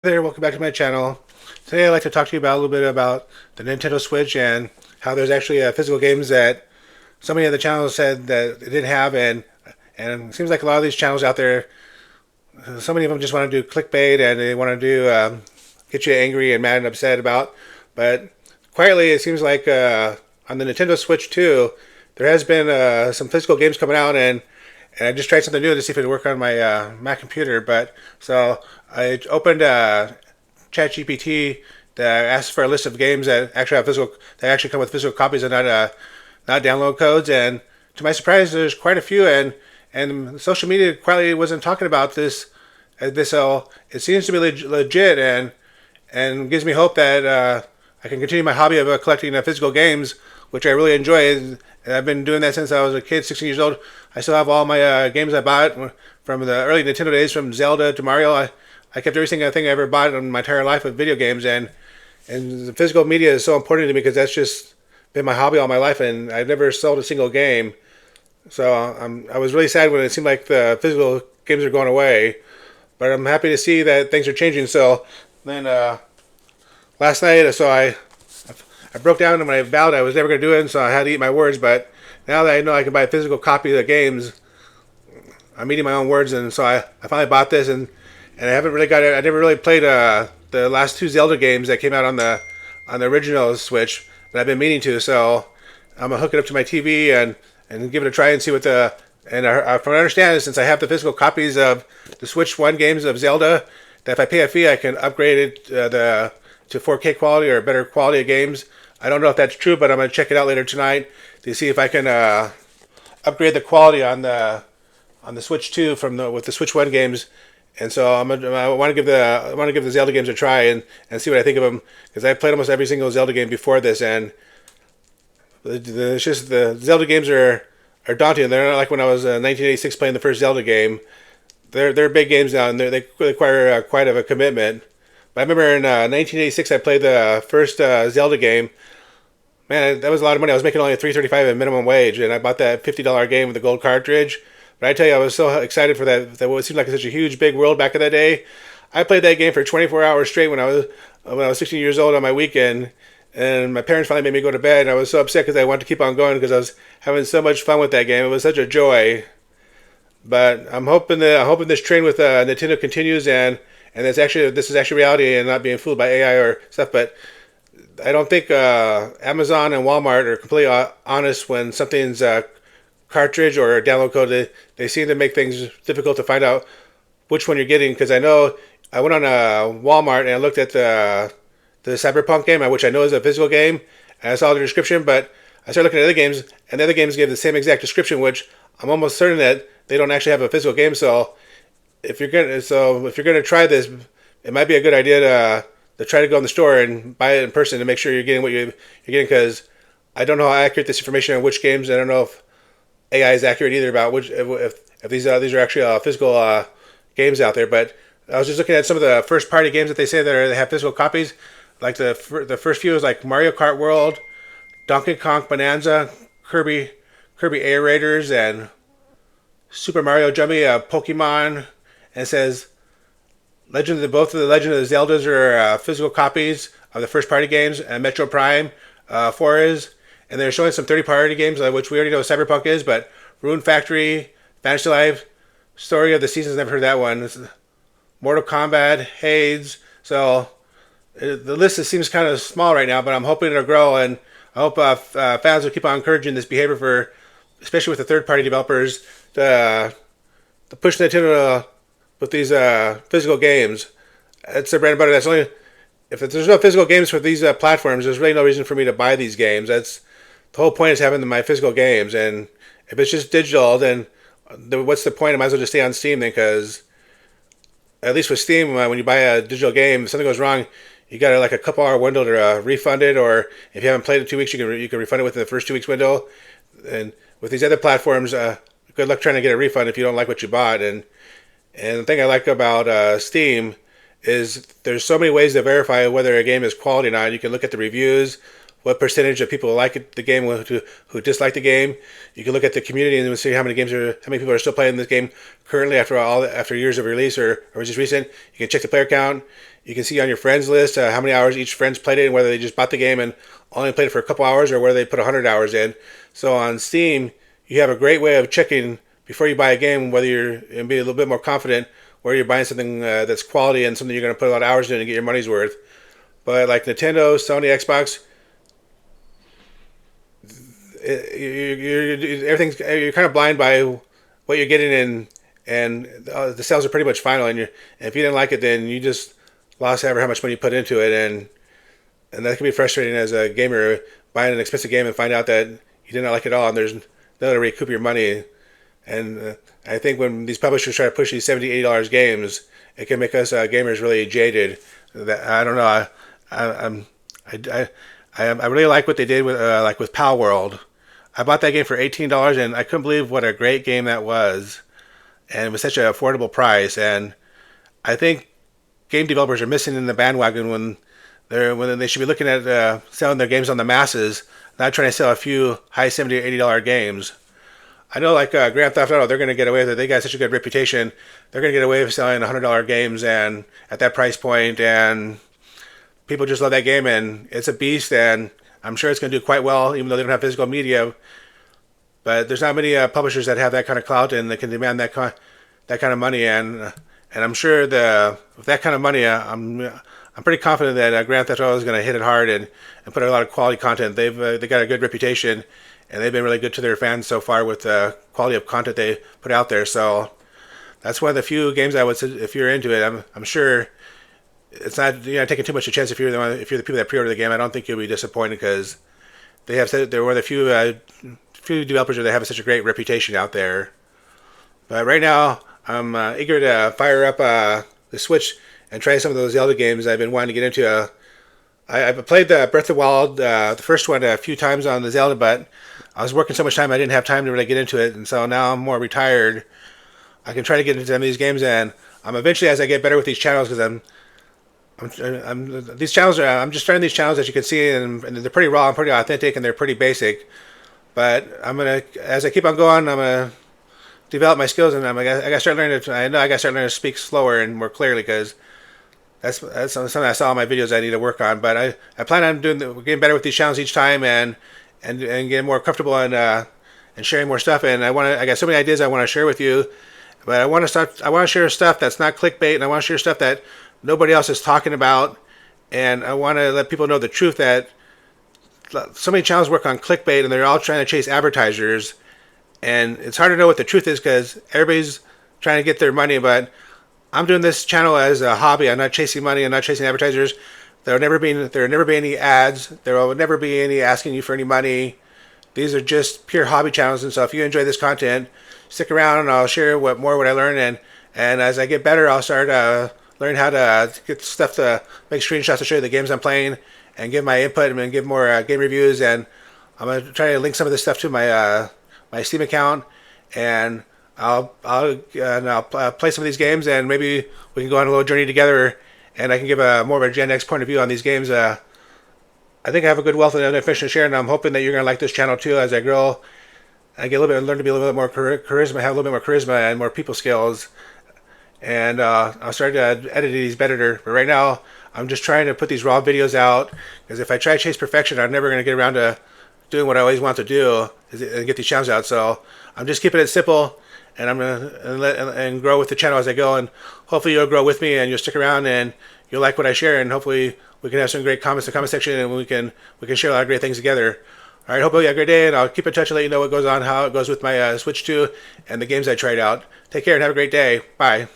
There, welcome back to my channel. Today I'd like to talk to you about a little bit about the Nintendo Switch and how there's actually physical games that so many of the channels said that it didn't have, and it seems like a lot of these channels out there, so many of them just want to do clickbait and they want to do get you angry and mad and upset about. But quietly, it seems like on the Nintendo Switch too, there has been some physical games coming out, and I just tried something new to see if it would work on my Mac computer. But so I opened ChatGPT that asks for a list of games that actually have physical, that actually come with physical copies and not download codes. And to my surprise, there's quite a few. And social media quietly wasn't talking about this. So it seems to be legit, and gives me hope that I can continue my hobby of collecting physical games, which I really enjoy. And I've been doing that since I was a kid, 16 years old. I still have all my games I bought from the early Nintendo days, from Zelda to Mario. I kept every single thing I ever bought in my entire life of video games, and the physical media is so important to me because that's just been my hobby all my life, and I've never sold a single game. So I was really sad when it seemed like the physical games are going away, but I'm happy to see that things are changing. So then last night, I broke down and I vowed I was never going to do it, and so I had to eat my words. But now that I know I can buy a physical copy of the games, I'm eating my own words, and so I finally bought this, and I haven't really got it. I never really played the last two Zelda games that came out on the original Switch, but I've been meaning to. So I'm gonna hook it up to my TV and give it a try and see what the and from what I understand, since I have the physical copies of the Switch One games of Zelda, that if I pay a fee, I can upgrade it to 4K quality or better quality of games. I don't know if that's true, but I'm gonna check it out later tonight to see if I can upgrade the quality on the Switch 2 with the Switch 1 games. And so I want to give the Zelda games a try and see what I think of them, because I played almost every single Zelda game before this, and it's just the Zelda games are daunting. They're not like when I was 1986 playing the first Zelda game. They're big games now, and they require quite of a commitment. But I remember in 1986 I played the first Zelda game. Man, that was a lot of money. I was making only $3.35 at minimum wage, and I bought that $50 game with the gold cartridge. But I tell you, I was so excited for that what seemed like such a huge, big world back in that day. I played that game for 24 hours straight when I was 16 years old on my weekend, and my parents finally made me go to bed. And I was so upset because I wanted to keep on going because I was having so much fun with that game. It was such a joy. But I'm hoping this trend with Nintendo continues, and this is actually reality and not being fooled by AI or stuff. But I don't think Amazon and Walmart are completely honest when something's cartridge or download code. They seem to make things difficult to find out which one you're getting. Because I know I went on Walmart and I looked at the Cyberpunk game, which I know is a physical game, and I saw the description. But I started looking at other games, and the other games give the same exact description, which I'm almost certain that they don't actually have a physical game. So if you're gonna try this, it might be a good idea to try to go in the store and buy it in person to make sure you're getting what you're getting. Because I don't know how accurate this information on which games. I don't know if AI is accurate either about which if these are actually physical games out there. But I was just looking at some of the first party games that they say they have physical copies. Like the first few is like Mario Kart World, Donkey Kong Bonanza, Kirby Air Raiders, and Super Mario Jumpy, Pokemon. And it says both of the Legend of the Zeldas are physical copies of the first party games, and Metro Prime 4 is. And they're showing some 30-party games, which we already know what Cyberpunk is, but Rune Factory, Fantasy Life, Story of the Seasons, never heard that one. Mortal Kombat, Hades. So the list seems kind of small right now, but I'm hoping it'll grow, and I hope fans will keep on encouraging this behavior, especially with the third-party developers, to push Nintendo with these physical games. It's their bread and butter. If there's no physical games for these platforms, there's really no reason for me to buy these games. That's the whole point, is having my physical games. And if it's just digital, then what's the point? I might as well just stay on Steam then, because at least with Steam, when you buy a digital game, if something goes wrong, you got like a couple hour window to refund it, or if you haven't played it 2 weeks, you can refund it within the first 2 weeks window. And with these other platforms, good luck trying to get a refund if you don't like what you bought. And the thing I like about Steam is there's so many ways to verify whether a game is quality or not. You can look at the reviews, what percentage of people like the game, who dislike the game. You can look at the community and see how many people are still playing this game currently after years of release or just recent. You can check the player count. You can see on your friends list how many hours each friend's played it, and whether they just bought the game and only played it for a couple hours, or whether they put 100 hours in. So on Steam, you have a great way of checking before you buy a game whether you're and be a little bit more confident whether you're buying something that's quality and something you're going to put a lot of hours in and get your money's worth. But like Nintendo, Sony, Xbox, everything's you're kind of blind by what you're getting in, and the sales are pretty much final. And if you didn't like it, then you just lost ever how much money you put into it, and that can be frustrating as a gamer buying an expensive game and find out that you did not like it all, and there's no way to recoup your money. And I think when these publishers try to push these $70, $80 games, it can make us gamers really jaded. That I don't know. I'm I really like what they did with like with Pal World. I bought that game for $18, and I couldn't believe what a great game that was, and it was such an affordable price. And I think game developers are missing in the bandwagon when they should be looking at selling their games on the masses, not trying to sell a few high $70 or $80 games. I know, like Grand Theft Auto, they're going to get away with it. They got such a good reputation. They're going to get away with selling $100 games and at that price point, and people just love that game, and it's a beast. And I'm sure it's going to do quite well, even though they don't have physical media. But there's not many publishers that have that kind of clout and that can demand that kind of money. And I'm sure with that kind of money, I'm pretty confident that Grand Theft Auto is going to hit it hard and put out a lot of quality content. They got a good reputation, and they've been really good to their fans so far with the quality of content they put out there. So that's one of the few games I would say if you're into it. I'm sure it's not taking too much a chance if you're the people that pre-order the game. I don't think you'll be disappointed because they're one of the few developers that have such a great reputation out there. But right now, I'm eager to fire up the Switch and try some of those Zelda games I've been wanting to get into. I've played the Breath of the Wild, the first one, a few times on the Zelda, but I was working so much time I didn't have time to really get into it, and so now I'm more retired. I can try to get into some of these games, and I'm eventually, as I get better with these channels, because I'm just starting these channels, as you can see, and they're pretty raw and pretty authentic, and they're pretty basic. But as I keep on going, I'm gonna develop my skills, and I gotta start learning to speak slower and more clearly, because that's something I saw in my videos I need to work on. But I plan on getting better with these channels each time, and getting more comfortable and sharing more stuff. And I got so many ideas I want to share with you, but I want to share stuff that's not clickbait, and I want to share stuff that nobody else is talking about. And I want to let people know the truth that so many channels work on clickbait, and they're all trying to chase advertisers. And it's hard to know what the truth is because everybody's trying to get their money. But I'm doing this channel as a hobby. I'm not chasing money. I'm not chasing advertisers. There will never be any ads. There will never be any asking you for any money. These are just pure hobby channels. And so if you enjoy this content, stick around and I'll share what I learn. And as I get better, I'll start learn how to get stuff to make screenshots to show you the games I'm playing and give my input and give more game reviews. And I'm gonna try to link some of this stuff to my Steam account, and I'll play some of these games, and maybe we can go on a little journey together, and I can give more of a Gen X point of view on these games. I think I have a good wealth of information to share, and I'm hoping that you're gonna like this channel too. As I grow, I learn to be a little bit more charisma, have a little bit more charisma and more people skills, and I'll start to edit these better. But right now, I'm just trying to put these raw videos out, because if I try to chase perfection, I'm never gonna get around to doing what I always want to do and get these channels out. So I'm just keeping it simple, and I'm gonna grow with the channel as I go, and hopefully you'll grow with me and you'll stick around and you'll like what I share, and hopefully we can have some great comments in the comment section, and we can share a lot of great things together. All right, hope you have a great day, and I'll keep in touch and let you know what goes on, how it goes with my Switch 2 and the games I tried out. Take care and have a great day. Bye.